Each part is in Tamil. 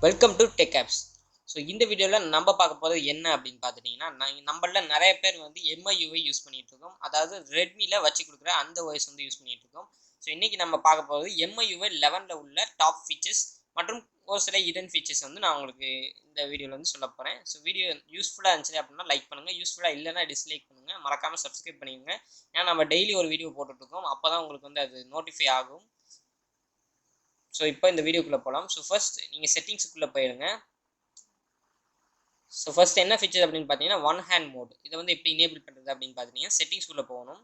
Welcome to TechApps. ஸோ இந்த வீடியோவில் நம்ம பார்க்க போகிறது என்ன அப்படின்னு பார்த்துட்டிங்கன்னா, நம்மள நிறைய பேர் வந்து MIUI யூஸ் பண்ணிட்டு இருக்கோம். அதாவது ரெட்மியில் வச்சு கொடுக்குற அந்த OS வந்து யூஸ் பண்ணிட்டு இருக்கோம். ஸோ இன்றைக்கி நம்ம பார்க்க போகிறது MIUI 11 உள்ள டாப் ஃபீச்சர்ஸ் மற்றும் ஒரு சில ஹிடன் ஃபீச்சர்ஸ் வந்து நான் உங்களுக்கு இந்த வீடியோவில் வந்து சொல்ல போகிறேன். ஸோ வீடியோ யூஸ்ஃபுல்லாக இருந்துச்சு அப்படின்னா லைக் பண்ணுங்கள், யூஸ்ஃபுல்லாக இல்லைன்னா டிஸ்லைக் பண்ணுங்கள், மறக்காமல் சப்ஸ்கிரைப் பண்ணிடுங்க. ஏன்னா நம்ம டெய்லி ஒரு வீடியோ போட்டுட்ருக்கோம், அப்போ தான் உங்களுக்கு வந்து அது நோட்டிஃபை ஆகும். ஸோ இப்போ இந்த வீடியோக்குள்ளே போகலாம். ஸோ ஃபர்ஸ்ட் நீங்கள் செட்டிங்ஸுக்குள்ளே போயிடுங்க. ஸோ ஃபர்ஸ்ட் என்ன ஃபீச்சர் அப்படின்னு பார்த்தீங்கன்னா ஒன் ஹேண்ட் மோட். இதை வந்து எப்படி எனேபிள் பண்ணுறது அப்படின்னு பார்த்தீங்கன்னா செட்டிங்ஸ்குள்ளே போகணும்.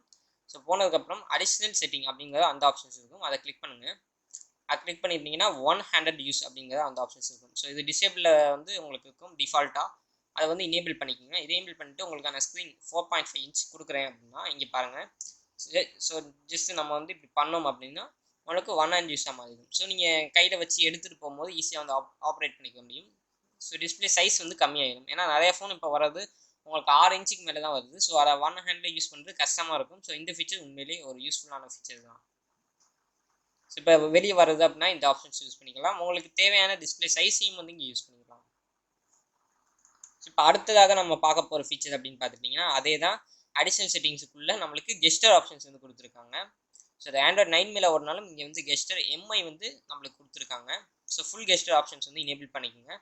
ஸோ போனதுக்கப்புறம் அடிஷ்னல் செட்டிங் அப்படிங்கிற அந்த ஆப்ஷன்ஸ் இருக்கும், அதை கிளிக் பண்ணுங்கள். அதை கிளிக் பண்ணிட்டீங்கன்னா ஒன் ஹேண்டட் யூஸ் அப்படிங்கிற அந்த ஆப்ஷன்ஸ் இருக்கும். ஸோ இது டிசேபிளில் வந்து உங்களுக்கு இருக்கும் டிஃபால்ட்டாக. அதை வந்து எனேபிள் பண்ணிக்கோங்க. இதை எனேபிள் பண்ணிட்டு உங்களுக்கான ஸ்க்ரீன் 4.5 இன்ச் கொடுக்குறேன் அப்படின்னா இங்கே பாருங்கள். ஸோ ஜஸ்ட் நம்ம வந்து இப்படி பண்ணோம் அப்படின்னா உங்களுக்கு ஒன் ஹேண்ட் யூஸாக மாறிடும். ஸோ நீங்கள் கையில் வச்சு எடுத்துகிட்டு போகும்போது ஈஸியாக வந்து ஆப்ரேட் பண்ணிக்க முடியும். ஸோ டிஸ்பிளே சைஸ் வந்து கம்மியாகிடும். ஏன்னா நிறைய ஃபோன் இப்போ வர்றது உங்களுக்கு 6 இன்ச்சுக்கு மேலே தான் வருது. ஸோ அதை ஒன் ஹேண்டில் யூஸ் பண்ணுறது கஷ்டமாக இருக்கும். ஸோ இந்த ஃபீச்சர் உண்மையிலேயே ஒரு யூஸ்ஃபுல்லான ஃபீச்சர் தான். ஸோ இப்போ வெளியே வருது அப்படின்னா இந்த ஆப்ஷன்ஸ் யூஸ் பண்ணிக்கலாம். உங்களுக்கு தேவையான டிஸ்பிளே சைஸையும் வந்து இங்கே யூஸ் பண்ணிக்கலாம். ஸோ இப்போ அடுத்ததாக நம்ம பார்க்க போகிற ஃபீச்சர் அப்படின்னு பார்த்துட்டிங்கன்னா அதே தான் அடிஷனல் செட்டிங்ஸுக்குள்ளே நம்மளுக்கு கெஸ்டர் ஆப்ஷன்ஸ் வந்து கொடுத்துருக்காங்க. ஸோ அது ஆண்ட்ராய்ட் 9 மேலே ஓடினாலும் இங்கே வந்து கெஸ்டர் MI வந்து நம்மளுக்கு கொடுத்துருக்காங்க. ஸோ ஃபுல் கெஸ்டர் ஆப்ஷன்ஸ் வந்து எனேபிள் பண்ணிக்கோங்க.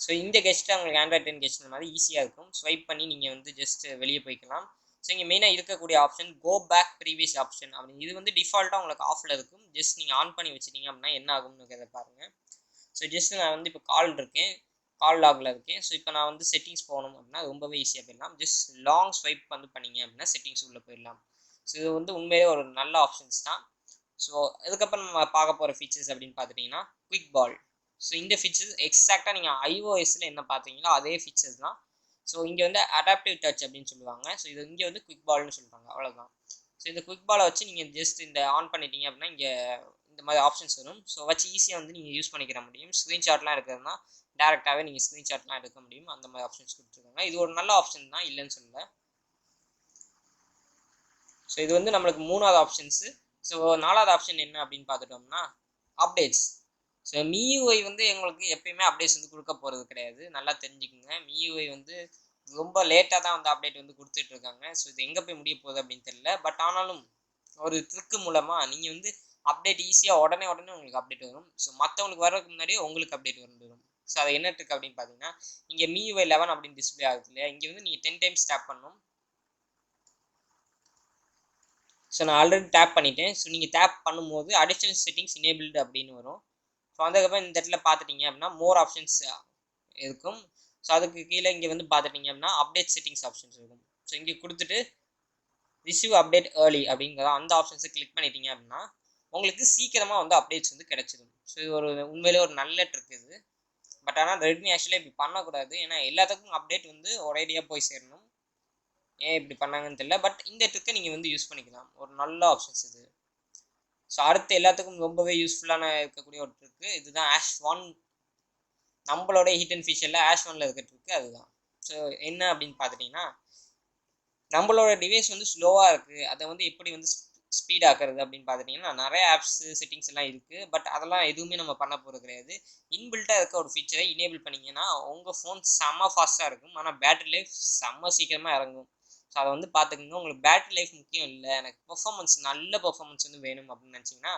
ஸோ இந்த கெஸ்ட்டு உங்களுக்கு ஆண்ட்ராய்ட் 10 கெஸ்ட் மாதிரி ஈஸியாக இருக்கும். ஸ்வைப் பண்ணி நீங்கள் வந்து ஜஸ்ட் வெளியே போய்க்கலாம். ஸோ இங்கே மெயினாக இருக்கக்கூடிய option go back previous option அப்படின்னு, இது வந்து டிஃபால்ட்டாக உங்களுக்கு ஆஃபில் இருக்கும். ஜஸ்ட் நீங்கள் ஆன் பண்ணி வச்சுட்டீங்க அப்படின்னா என்ன ஆகும்னு பாருங்கள். ஸோ ஜஸ்ட் நான் வந்து இப்போ கால் இருக்கேன், கால் லாகில் இருக்கேன். ஸோ இப்போ நான் வந்து செட்டிங்ஸ் போகணும் அப்படின்னா ரொம்பவே ஈஸியாக போயிடலாம். ஜஸ்ட் லாங் ஸ்வைப் வந்து பண்ணிங்க அப்படின்னா செட்டிங்ஸ் உள்ளே போயிடலாம். ஸோ இது வந்து உண்மையிலே ஒரு நல்ல ஆப்ஷன்ஸ் தான். ஸோ அதுக்கப்புறம் நம்ம பார்க்க போகிற ஃபீச்சர்ஸ் அப்படின்னு பார்த்துட்டிங்கன்னா குவிக் பால். ஸோ இந்த ஃபீச்சர்ஸ் எக்ஸாக்டாக நீங்கள் iOSல என்ன பார்த்தீங்களோ அதே ஃபீச்சர்ஸ் தான். ஸோ இங்கே வந்து அடாப்டிவ் டச் அப்படின்னு சொல்லுவாங்க. ஸோ இது இங்கே வந்து குவிக் பால்னு சொல்கிறாங்க, அவ்வளோதான். ஸோ இந்த குவிக் பாலை வச்சு நீங்கள் ஜஸ்ட் இந்த ஆன் பண்ணிட்டீங்க அப்படின்னா இங்கே இந்த மாதிரி ஆப்ஷன்ஸ் வரும். ஸோ வச்சு ஈஸியாக வந்து நீங்கள் யூஸ் பண்ணிக்கிற முடியும். ஸ்க்ரீன்ஷாட்லாம் எடுக்கிறதுனா டேரெக்டாகவே நீங்கள் ஸ்க்ரீன்ஷாட்லாம் எடுக்க முடியும். அந்த மாதிரி ஆப்ஷன்ஸ் கொடுத்துருக்காங்க. இது ஒரு நல்ல ஆப்ஷன் தான், இல்லைன்னு சொல்லலை. ஸோ இது வந்து நம்மளுக்கு 3வது ஆப்ஷன்ஸு. ஸோ 4வது ஆப்ஷன் என்ன அப்படின்னு பார்த்துட்டோம்னா அப்டேட்ஸ். ஸோ மியூஐ வந்து எங்களுக்கு எப்பயுமே அப்டேட்ஸ் வந்து கொடுக்க போகிறது கிடையாது, நல்லா தெரிஞ்சுக்குங்க. மியூஐ வந்து ரொம்ப லேட்டாக தான் வந்து அப்டேட் வந்து கொடுத்துட்ருக்காங்க. ஸோ இது எங்கே போய் முடிய போகுது அப்படின்னு தெரியல. பட் ஆனாலும் ஒரு ட்ரிக்கு மூலமாக நீங்கள் வந்து அப்டேட் ஈஸியாக உடனே உங்களுக்கு அப்டேட் வரும். ஸோ மற்றவங்களுக்கு வர்றதுக்கு முன்னாடியே உங்களுக்கு அப்டேட் வந்துடும். ஸோ அது என்ன ட்ரிக் அப்படின்னு பார்த்தீங்கன்னா இங்கே மியூஐ 11 அப்படின்னு டிஸ்பிளே ஆகுது இல்லையா, இங்கே வந்து நீங்கள் 10 டைம்ஸ் டேப் பண்ணணும். ஸோ நான் ஆல்ரெடி டேப் பண்ணிட்டேன். ஸோ நீங்கள் டேப் பண்ணும்போது அடிஷனல் செட்டிங்ஸ் எனேபிள்டு அப்படின்னு வரும். ஸோ அதுக்கப்புறம் இந்த இடத்துல பார்த்துட்டிங்க அப்படின்னா மோர் ஆப்ஷன்ஸ் இருக்கும். ஸோ அதுக்கு கீழே இங்கே வந்து பார்த்துட்டிங்க அப்படின்னா அப்டேட் செட்டிங்ஸ் ஆப்ஷன்ஸ் இருக்கும். ஸோ இங்கே கொடுத்துட்டு ரிசீவ் அப்டேட் ஏர்லி அப்படிங்கிற அந்த ஆப்ஷன்ஸை கிளிக் பண்ணிட்டீங்க அப்படின்னா உங்களுக்கு சீக்கிரமாக வந்து அப்டேட்ஸ் வந்து கிடைச்சிடும். ஸோ இது ஒரு உண்மையிலே ஒரு நல்ல ட்ரிக் இது. பட் ஆனால் ரெட்மி ஆக்சுவலாக இப்படி பண்ணக்கூடாது. ஏன்னா எல்லாத்துக்கும் அப்டேட் வந்து ஒரேடியாக போய் சேரணும். ஏன் இப்படி பண்ணாங்கன்னு தெரியல. பட் இந்த ட்ரிக்கை நீங்கள் வந்து யூஸ் பண்ணிக்கலாம், ஒரு நல்ல ஆப்ஷன்ஸ் இது. ஸோ அடுத்து எல்லாத்துக்கும் ரொம்பவே யூஸ்ஃபுல்லான இருக்கக்கூடிய ஒரு ட்ரிக்கு இதுதான். Ash1 நம்மளோட ஹிடன் ஃபீச்சரில் Ash1ல் இருக்க ட்ரிக்கு அதுதான். ஸோ என்ன அப்படின்னு பார்த்துட்டிங்கன்னா நம்மளோட டிவைஸ் வந்து ஸ்லோவாக இருக்குது, அதை வந்து எப்படி வந்து ஸ்பீட் ஆக்குறது அப்படின்னு பார்த்துட்டிங்கன்னா நிறைய ஆப்ஸு செட்டிங்ஸ் எல்லாம் இருக்குது. பட் அதெல்லாம் எதுவுமே நம்ம பண்ண போகிறது கிடையாது. இன்பில்ட்டாக இருக்க ஒரு ஃபீச்சரை எனேபிள் பண்ணிங்கன்னா உங்கள் ஃபோன் செம்ம ஃபாஸ்ட்டாக இருக்கும். ஆனால் பேட்டரி லைஃப் செம்ம சீக்கிரமாக இறங்கும். ஸோ அதை வந்து பார்த்துக்கோங்க. உங்களுக்கு பேட்டரி லைஃப் முக்கியம் இல்லை, எனக்கு பெர்ஃபார்மன்ஸ் நல்ல பெர்ஃபார்மன்ஸ் வந்து வேணும் அப்படின்னு நினச்சிங்கன்னா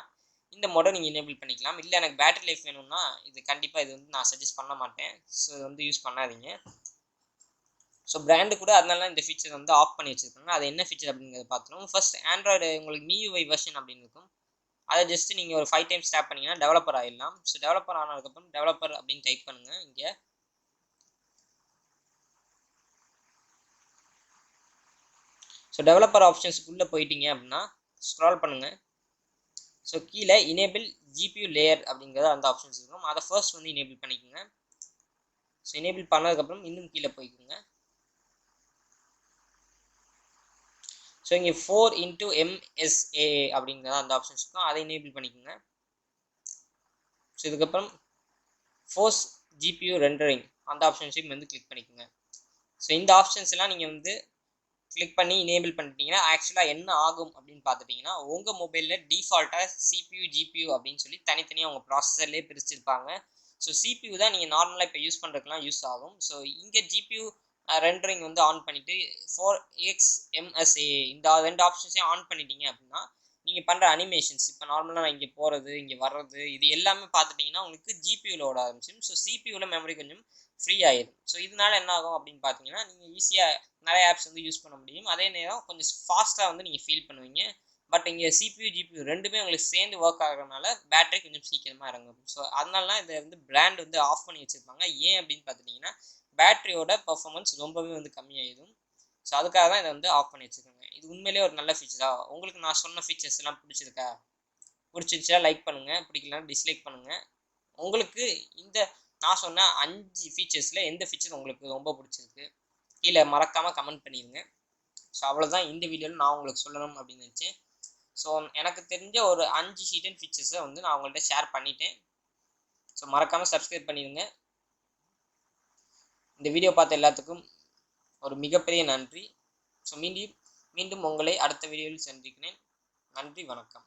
இந்த மோடை நீங்கள் எனேபிள் பண்ணிக்கலாம். இல்லை எனக்கு பேட்டரி லைஃப் வேணும்னா இது கண்டிப்பாக இது வந்து நான் சஜஸ்ட் பண்ண மாட்டேன். ஸோ இது வந்து யூஸ் பண்ணாதீங்க. ஸோ பிராண்டு கூட அதனால இந்த ஃபீச்சர் வந்து ஆஃப் பண்ணி வச்சுருக்காங்க. அது என்ன ஃபீச்சர் அப்படிங்கிறத பார்த்துருவோம். ஃபர்ஸ்ட் ஆண்ட்ராய்டு உங்களுக்கு மியூஐ வெர்ஷன் அப்படின்னு இருக்கும். அதை ஜஸ்ட் நீங்கள் ஒரு 5 டைம்ஸ் டேப் பண்ணிங்கன்னா டெவலப்பர் ஆகிடலாம். ஸோ டெவலப்பர் ஆனதுக்கப்புறம் டெவலப்பர் அப்படின்னு டைப் பண்ணுங்கள். இங்கே ஸோ டெவலப்பர் ஆப்ஷன்ஸுக்குள்ளே போயிட்டீங்க அப்படின்னா ஸ்க்ரால் பண்ணுங்கள். ஸோ கீழே எனேபிள் ஜிபியூ லேயர் அப்படிங்கிற அந்த ஆப்ஷன்ஸ் இருக்கும். அதை ஃபர்ஸ்ட் வந்து எனேபிள் பண்ணிக்கோங்க. ஸோ எனேபிள் பண்ணதுக்கப்புறம் இன்னும் கீழே போய்க்குங்க. ஸோ இங்கே 4x MSAA அப்படிங்கிற அந்த ஆப்ஷன்ஸ் இருக்கும், அதை எனேபிள் பண்ணிக்கோங்க. ஸோ இதுக்கப்புறம் ஃபோர்ஸ் ஜிபியூ ரெண்டரிங் அந்த ஆப்ஷன்ஸையும் வந்து கிளிக் பண்ணிக்கோங்க. ஸோ இந்த ஆப்ஷன்ஸ் எல்லாம் நீங்கள் வந்து கிளிக் பண்ணி எனேபிள் பண்ணிட்டீங்கன்னா ஆக்சுவலாக என்ன ஆகும் அப்படின்னு பார்த்துட்டிங்கன்னா உங்கள் மொபைலில் டிஃபால்ட்டாக CPU GPU அப்படின்னு சொல்லி தனித்தனியாக உங்கள் ப்ராசஸர்லேயே பிரிச்சுருப்பாங்க. ஸோ சிபியூ தான் நீங்கள் நார்மலாக இப்போ யூஸ் பண்ணுறதுக்குலாம் யூஸ் ஆகும். ஸோ இங்கே ஜிபியூ ரெண்டரிங் வந்து ஆன் பண்ணிவிட்டு 4xMSA இந்த 2 ஆப்ஷன்ஸையும் ஆன் பண்ணிட்டீங்க அப்படின்னா நீங்கள் பண்ணுற அனிமேஷன்ஸ் இப்போ நார்மலாக நான் இங்கே போகிறது இங்கே வர்றது இது எல்லாமே பார்த்துட்டிங்கன்னா உங்களுக்கு ஜிபியூவில் ஓட ஆரம்பிச்சிடும். ஸோ சிபியூவில் மெமரி கொஞ்சம் ஃப்ரீ ஆயிடும். ஸோ இதனால என்ன ஆகும் அப்படின்னு பார்த்தீங்கன்னா நீங்கள் ஈஸியாக நிறைய ஆப்ஸ் வந்து யூஸ் பண்ண முடியும். அதே நேரம் கொஞ்சம் ஃபாஸ்ட்டாக வந்து நீங்கள் ஃபீல் பண்ணுவீங்க. பட் இங்கே சிபியூ ஜிபியூ ரெண்டுமே உங்களுக்கு சேர்ந்து ஒர்க் ஆகிறதுனால பேட்டரி கொஞ்சம் சீக்கிரமாக இறங்கும். ஸோ அதனால இதை வந்து பிராண்ட் வந்து ஆஃப் பண்ணி வச்சுருப்பாங்க. ஏன் அப்படின்னு பார்த்துட்டிங்கன்னா பேட்டரியோட பர்ஃபார்மன்ஸ் ரொம்பவே வந்து கம்மியாயிடும். ஸோ அதுக்காக தான் இதை வந்து ஆஃப் பண்ணி வச்சுக்கோங்க. இது உண்மையிலேயே ஒரு நல்ல ஃபீச்சரா? உங்களுக்கு நான் சொன்ன ஃபீச்சர்ஸ் எல்லாம் பிடிச்சிருச்சா லைக் பண்ணுங்கள், பிடிக்கலன்னா டிஸ்லைக் பண்ணுங்கள். உங்களுக்கு இந்த நான் சொன்ன 5 ஃபீச்சர்ஸில் எந்த ஃபீச்சர் உங்களுக்கு ரொம்ப பிடிச்சிருக்கு கீழே மறக்காமல் கமெண்ட் பண்ணிடுங்க. ஸோ அவ்வளோதான் இந்த வீடியோவில் நான் உங்களுக்கு சொல்லணும் அப்படின்னு நினச்சேன். ஸோ எனக்கு தெரிஞ்ச ஒரு 5 ஹிடன் ஃபீச்சர்ஸை வந்து நான் உங்கள்கிட்ட ஷேர் பண்ணிட்டேன். ஸோ மறக்காமல் சப்ஸ்கிரைப் பண்ணிடுங்க. இந்த வீடியோ பார்த்த எல்லாத்துக்கும் ஒரு மிகப்பெரிய நன்றி. ஸோ மீண்டும் உங்களை அடுத்த வீடியோவில் சந்திக்கிறேன். நன்றி, வணக்கம்.